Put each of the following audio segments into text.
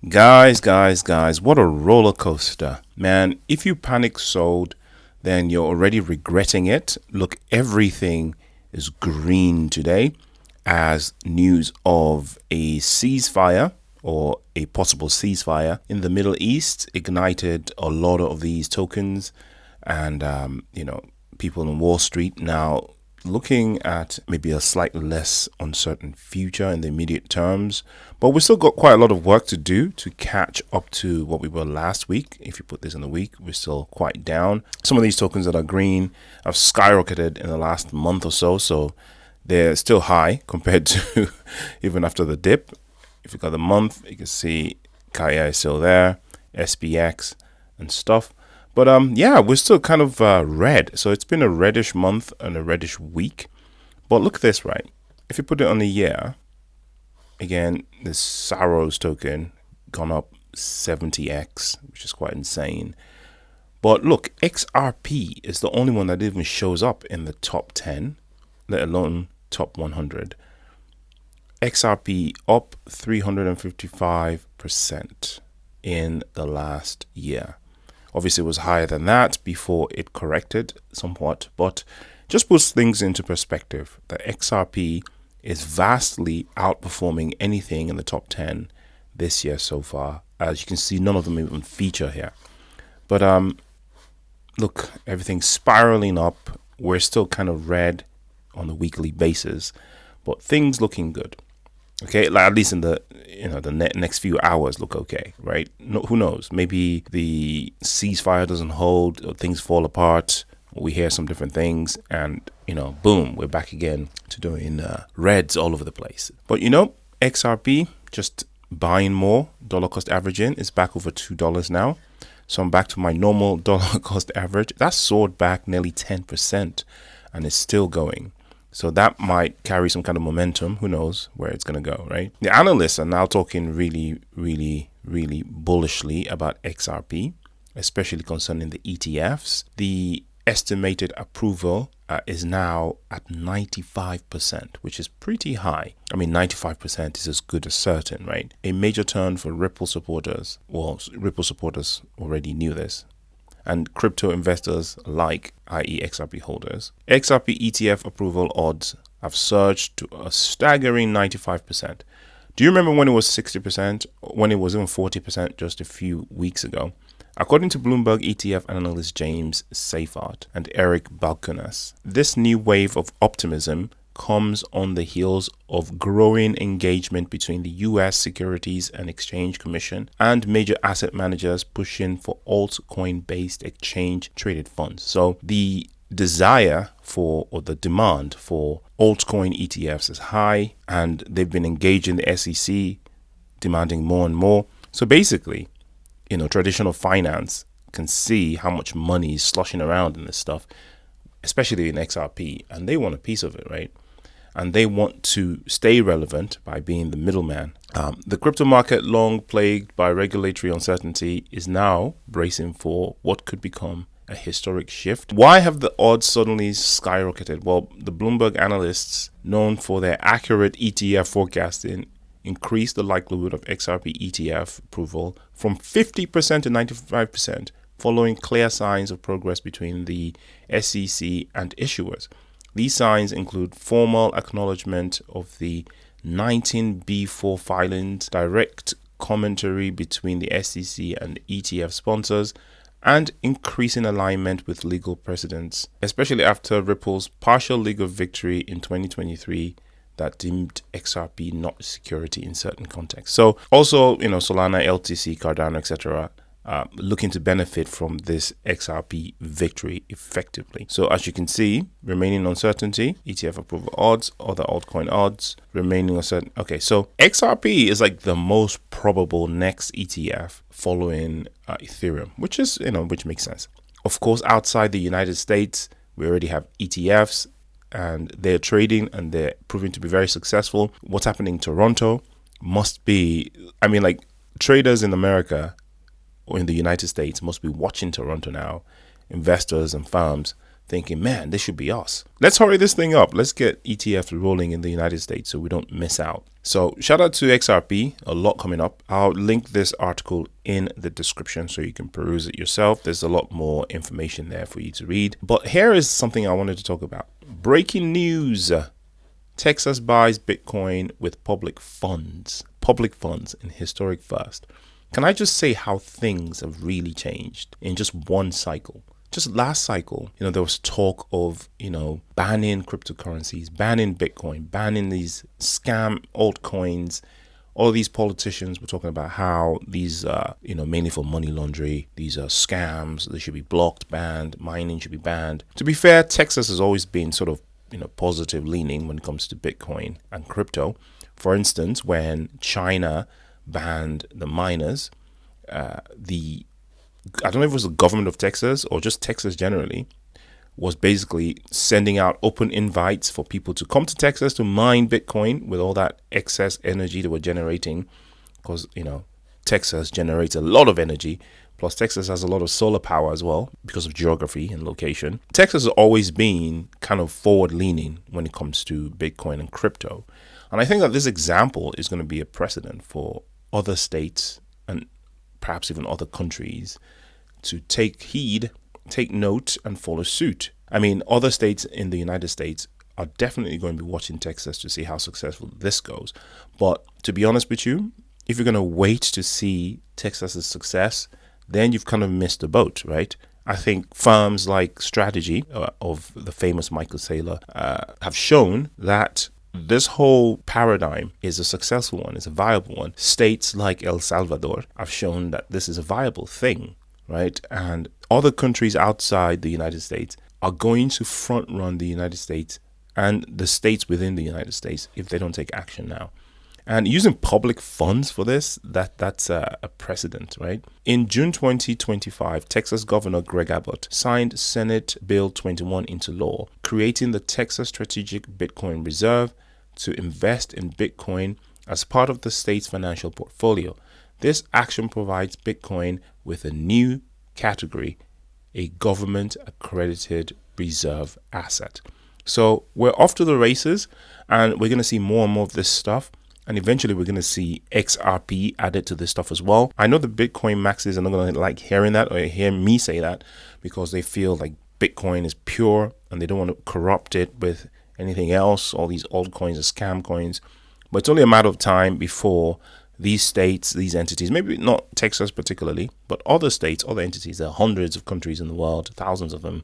Guys, what a roller coaster. Man, if you panic sold, then you're already regretting it. Look, everything is green today as news of a ceasefire or a possible ceasefire in the Middle East ignited a lot of these tokens and, people on Wall Street now looking at maybe a slightly less uncertain future in the immediate terms, but we've still got quite a lot of work to do to catch up to what we were last week. If you put this in the week, we're still quite down. Some of these tokens that are green have skyrocketed in the last month or so they're still high compared to even after the dip. If you got the month, you can see Kaya is still there, SPX and stuff. But we're still kind of red. So it's been a reddish month and a reddish week. But look at this, right? If you put it on the year, again, the Saros token gone up 70x, which is quite insane. But look, XRP is the only one that even shows up in the top 10, let alone top 100. XRP up 355% in the last year. Obviously, it was higher than that before it corrected somewhat, but just puts things into perspective. The XRP is vastly outperforming anything in the top 10 this year so far. As you can see, none of them even feature here. But look, everything's spiraling up. We're still kind of red on a weekly basis, but things looking good. Okay, like at least in the next few hours look okay, right? No, who knows? Maybe the ceasefire doesn't hold, or things fall apart, or we hear some different things, and boom, we're back again to doing reds all over the place. But XRP just buying more. Dollar cost averaging is back over $2 now, so I'm back to my normal dollar cost average. That soared back nearly 10%, and it's still going. So that might carry some kind of momentum. Who knows where it's going to go, right? The analysts are now talking really bullishly about XRP, especially concerning the ETFs. The estimated approval is now at 95%, which is pretty high. I mean, 95% is as good as certain, right? A major turn for Ripple supporters. Well, Ripple supporters already knew this, and crypto investors alike, i.e. XRP holders. XRP ETF approval odds have surged to a staggering 95%. Do you remember when it was 60%, when it was even 40% just a few weeks ago? According to Bloomberg ETF analyst James Seyffart and Eric Balchunas, this new wave of optimism comes on the heels of growing engagement between the U.S. Securities and Exchange Commission and major asset managers pushing for altcoin-based exchange-traded funds. So the desire for, or the demand for, altcoin ETFs is high, and they've been engaging the SEC, demanding more and more. So basically, traditional finance can see how much money is sloshing around in this stuff, especially in XRP, and they want a piece of it, right? And they want to stay relevant by being the middleman. The crypto market, long plagued by regulatory uncertainty, is now bracing for what could become a historic shift. Why have the odds suddenly skyrocketed? Well, the Bloomberg analysts, known for their accurate ETF forecasting, increased the likelihood of XRP ETF approval from 50% to 95%, following clear signs of progress between the SEC and issuers. These signs include formal acknowledgement of the 19B4 filings, direct commentary between the SEC and ETF sponsors, and increasing alignment with legal precedents, especially after Ripple's partial legal victory in 2023 that deemed XRP not a security in certain contexts. So also, Solana, LTC, Cardano, etc., looking to benefit from this XRP victory effectively. So as you can see, remaining uncertainty, ETF approval odds, other altcoin odds, remaining uncertain. Okay, so XRP is like the most probable next ETF following Ethereum, which makes sense. Of course, outside the United States, we already have ETFs, and they're trading and they're proving to be very successful. What's happening in Toronto must be, traders in America or in the United States must be watching Toronto now, investors and firms, thinking, man, this should be us. Let's hurry this thing up. Let's get ETFs rolling in the United States so we don't miss out. So shout out to XRP, a lot coming up. I'll link this article in the description so you can peruse it yourself. There's a lot more information there for you to read. But here is something I wanted to talk about. Breaking news. Texas buys Bitcoin with public funds. Public funds in historic first. Can I just say how things have really changed in just one cycle? Just last cycle, there was talk of, banning cryptocurrencies, banning Bitcoin, banning these scam altcoins. All these politicians were talking about how these, mainly for money laundering, these are scams. They should be blocked, banned. Mining should be banned. To be fair, Texas has always been sort of, positive leaning when it comes to Bitcoin and crypto. For instance, when China banned the miners, I don't know if it was the government of Texas or just Texas generally, was basically sending out open invites for people to come to Texas to mine Bitcoin with all that excess energy they were generating. Because, Texas generates a lot of energy. Plus, Texas has a lot of solar power as well because of geography and location. Texas has always been kind of forward leaning when it comes to Bitcoin and crypto. And I think that this example is going to be a precedent for other states and perhaps even other countries to take heed, take note, and follow suit. I mean, other states in the United States are definitely going to be watching Texas to see how successful this goes. But to be honest with you, if you're going to wait to see Texas's success, then you've kind of missed the boat, right? I think firms like Strategy of the famous Michael Saylor have shown that this whole paradigm is a successful one, is a viable one. States like El Salvador have shown that this is a viable thing, right? And other countries outside the United States are going to front run the United States and the states within the United States if they don't take action now. And using public funds for this, that's a precedent, right? In June 2025, Texas Governor Greg Abbott signed Senate Bill 21 into law, creating the Texas Strategic Bitcoin Reserve to invest in Bitcoin as part of the state's financial portfolio. This action provides Bitcoin with a new category, a government-accredited reserve asset. So we're off to the races, and we're going to see more and more of this stuff. And eventually we're going to see XRP added to this stuff as well. I know the Bitcoin maxis are not going to like hearing that or hear me say that because they feel like Bitcoin is pure and they don't want to corrupt it with anything else, all these altcoins are scam coins. But it's only a matter of time before these states, these entities, maybe not Texas particularly, but other states, other entities, there are hundreds of countries in the world, thousands of them,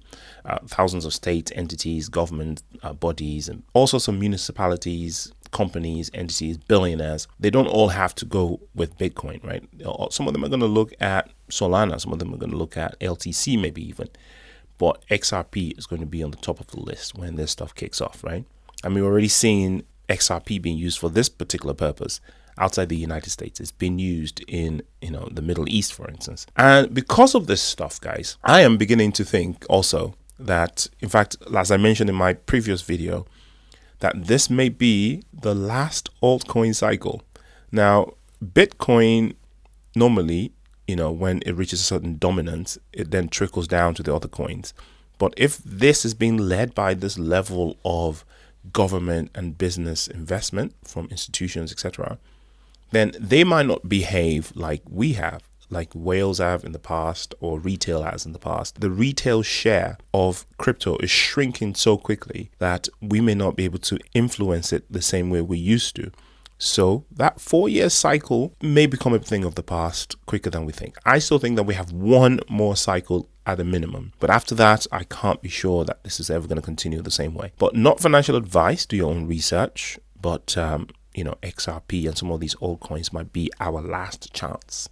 thousands of state entities, government bodies, and all sorts of municipalities, companies, entities, billionaires. They don't all have to go with Bitcoin, right? Some of them are going to look at Solana. Some of them are going to look at LTC maybe even. But XRP is going to be on the top of the list when this stuff kicks off, right? I mean, we're already seeing XRP being used for this particular purpose outside the United States. It's been used in, the Middle East, for instance. And because of this stuff, guys, I am beginning to think also that, in fact, as I mentioned in my previous video, that this may be the last altcoin cycle. Now, Bitcoin normally, when it reaches a certain dominance, it then trickles down to the other coins. But if this is being led by this level of government and business investment from institutions, etc., then they might not behave like we have, like whales have in the past or retail has in the past. The retail share of crypto is shrinking so quickly that we may not be able to influence it the same way we used to. So that 4-year cycle may become a thing of the past quicker than we think. I still think that we have one more cycle at a minimum. But after that, I can't be sure that this is ever going to continue the same way. But not financial advice, do your own research. But, XRP and some of these altcoins might be our last chance.